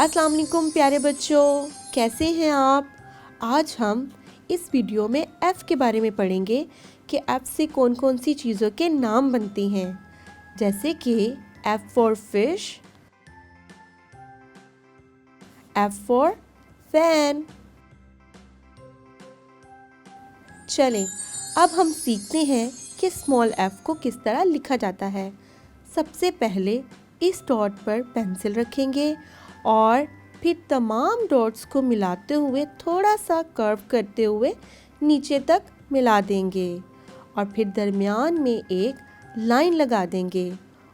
अस्सलाम वालेकुम प्यारे बच्चों, कैसे हैं आप। आज हम इस वीडियो में एफ़ के बारे में पढ़ेंगे कि एफ़ से कौन कौन सी चीज़ों के नाम बनते हैं, जैसे कि F for fish, F for fan. चलें अब हम सीखते हैं कि स्मॉल एफ़ को किस तरह लिखा जाता है। सबसे पहले इस डॉट पर पेंसिल रखेंगे और फिर तमाम डॉट्स को मिलाते हुए थोड़ा सा कर्व करते हुए नीचे तक मिला देंगे और फिर दरमियान में एक लाइन लगा देंगे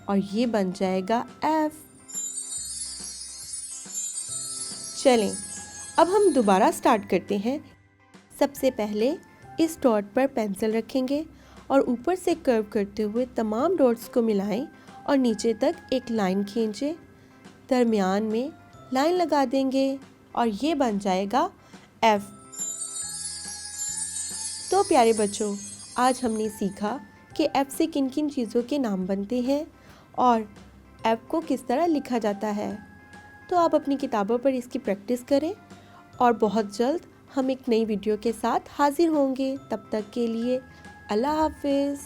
और ये बन जाएगा एफ। चलें अब हम दोबारा स्टार्ट करते हैं। सबसे पहले इस डॉट पर पेंसिल रखेंगे और ऊपर से कर्व करते हुए तमाम डॉट्स को मिलाएं और नीचे तक एक लाइन खींचें, दरमियान में लाइन लगा देंगे और ये बन जाएगा एफ़। तो प्यारे बच्चों, आज हमने सीखा कि एफ़ से किन किन चीज़ों के नाम बनते हैं और एफ़ को किस तरह लिखा जाता है। तो आप अपनी किताबों पर इसकी प्रैक्टिस करें और बहुत जल्द हम एक नई वीडियो के साथ हाजिर होंगे। तब तक के लिए अल्लाह हाफिज़।